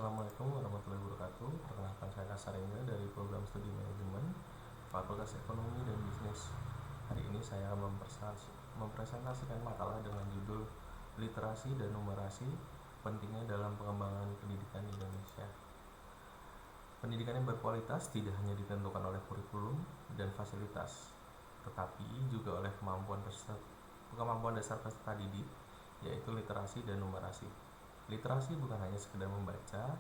Assalamualaikum warahmatullahi wabarakatuh. Perkenalkan saya Kasar Indra dari program studi manajemen Fakultas Ekonomi dan Bisnis. Hari ini saya akan mempresentasikan makalah dengan judul Literasi dan Numerasi Pentingnya dalam Pengembangan Pendidikan di Indonesia. Pendidikan yang berkualitas tidak hanya ditentukan oleh kurikulum dan fasilitas, tetapi juga oleh kemampuan dasar peserta didik, yaitu literasi dan numerasi. Literasi bukan hanya sekedar membaca,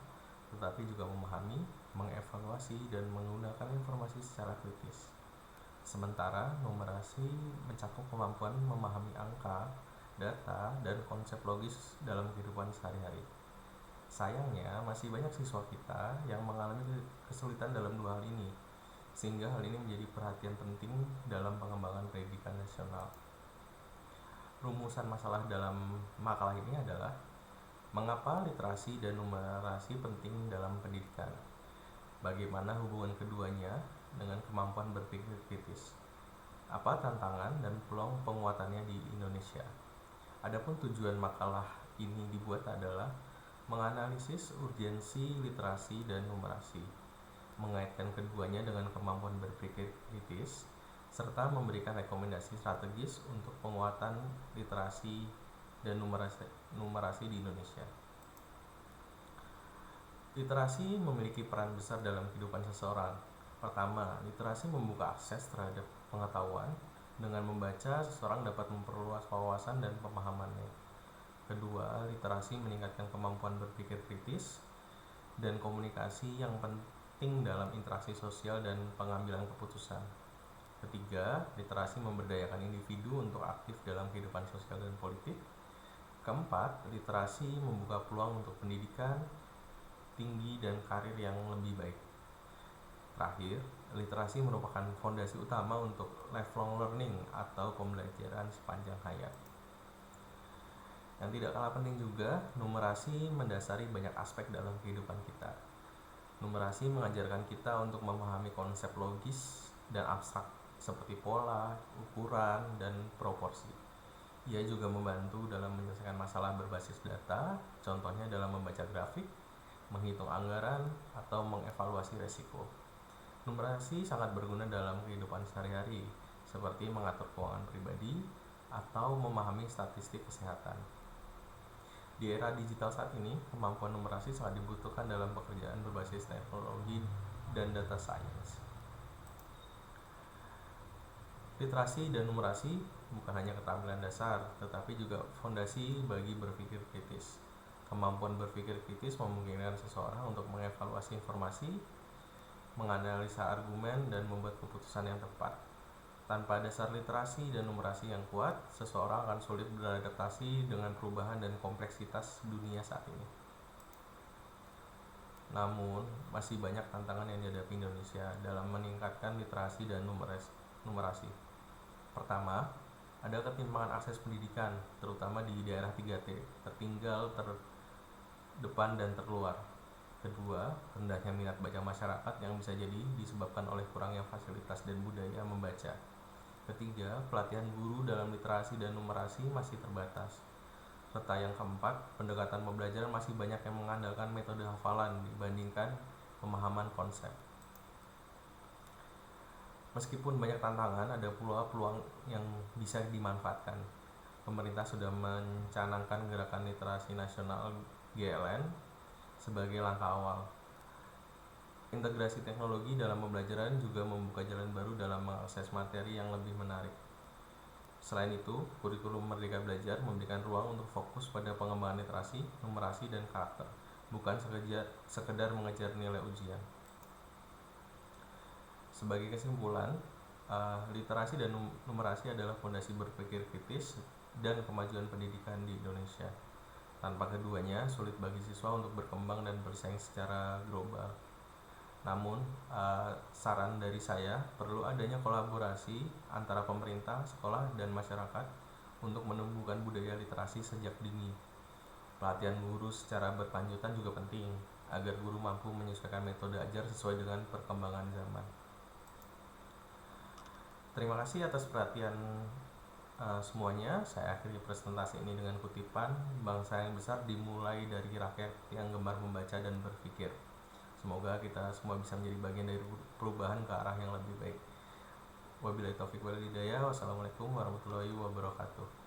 tetapi juga memahami, mengevaluasi, dan menggunakan informasi secara kritis. Sementara numerasi mencakup kemampuan memahami angka, data, dan konsep logis dalam kehidupan sehari-hari. Sayangnya, masih banyak siswa kita yang mengalami kesulitan dalam dua hal ini, sehingga hal ini menjadi perhatian penting dalam pengembangan pendidikan nasional. Rumusan masalah dalam makalah ini adalah mengapa literasi dan numerasi penting dalam pendidikan? Bagaimana hubungan keduanya dengan kemampuan berpikir kritis? Apa tantangan dan peluang penguatannya di Indonesia? Adapun tujuan makalah ini dibuat adalah menganalisis urgensi literasi dan numerasi, mengaitkan keduanya dengan kemampuan berpikir kritis, serta memberikan rekomendasi strategis untuk penguatan literasi dan numerasi di Indonesia. Literasi memiliki peran besar dalam kehidupan seseorang. Pertama, literasi membuka akses terhadap pengetahuan. Dengan membaca, seseorang dapat memperluas wawasan dan pemahamannya. Kedua, literasi meningkatkan kemampuan berpikir kritis dan komunikasi yang penting dalam interaksi sosial dan pengambilan keputusan. Ketiga, literasi memberdayakan individu untuk aktif dalam kehidupan sosial dan politik. Keempat, literasi membuka peluang untuk pendidikan tinggi dan karir yang lebih baik. Terakhir, literasi merupakan fondasi utama untuk lifelong learning atau pembelajaran sepanjang hayat. Yang tidak kalah penting juga, numerasi mendasari banyak aspek dalam kehidupan kita. Numerasi mengajarkan kita untuk memahami konsep logis dan abstrak seperti pola, ukuran, dan proporsi. Ia juga membantu dalam menyelesaikan masalah berbasis data, contohnya dalam membaca grafik, menghitung anggaran, atau mengevaluasi resiko. Numerasi sangat berguna dalam kehidupan sehari-hari, seperti mengatur keuangan pribadi atau memahami statistik kesehatan. Di era digital saat ini, kemampuan numerasi sangat dibutuhkan dalam pekerjaan berbasis teknologi dan data science. Literasi dan numerasi bukan hanya keterampilan dasar, tetapi juga fondasi bagi berpikir kritis. Kemampuan berpikir kritis memungkinkan seseorang untuk mengevaluasi informasi, menganalisa argumen, dan membuat keputusan yang tepat. Tanpa dasar literasi dan numerasi yang kuat, seseorang akan sulit beradaptasi dengan perubahan dan kompleksitas dunia saat ini. Namun, masih banyak tantangan yang dihadapi Indonesia dalam meningkatkan literasi dan numerasi. Pertama, ada ketimpangan akses pendidikan, terutama di daerah 3T, tertinggal, terdepan, dan terluar. Kedua, rendahnya minat baca masyarakat yang bisa jadi disebabkan oleh kurangnya fasilitas dan budaya membaca. Ketiga, pelatihan guru dalam literasi dan numerasi masih terbatas. Serta yang keempat, pendekatan pembelajaran masih banyak yang mengandalkan metode hafalan dibandingkan pemahaman konsep. Meskipun banyak tantangan, ada pula peluang yang bisa dimanfaatkan. Pemerintah sudah mencanangkan gerakan literasi nasional GLN sebagai langkah awal. Integrasi teknologi dalam pembelajaran juga membuka jalan baru dalam mengakses materi yang lebih menarik. Selain itu, kurikulum Merdeka Belajar memberikan ruang untuk fokus pada pengembangan literasi, numerasi, dan karakter, bukan sekedar mengejar nilai ujian. Sebagai kesimpulan, literasi dan numerasi adalah fondasi berpikir kritis dan kemajuan pendidikan di Indonesia. Tanpa keduanya, sulit bagi siswa untuk berkembang dan bersaing secara global. Namun, saran dari saya, perlu adanya kolaborasi antara pemerintah, sekolah, dan masyarakat untuk menumbuhkan budaya literasi sejak dini. Pelatihan guru secara berkelanjutan juga penting, agar guru mampu menyesuaikan metode ajar sesuai dengan perkembangan zaman. Terima kasih atas perhatian semuanya, saya akhiri presentasi ini dengan kutipan, bangsa yang besar dimulai dari rakyat yang gemar membaca dan berpikir. Semoga kita semua bisa menjadi bagian dari perubahan ke arah yang lebih baik. Wabillahi taufiq wal hidayah. Wassalamualaikum warahmatullahi wabarakatuh.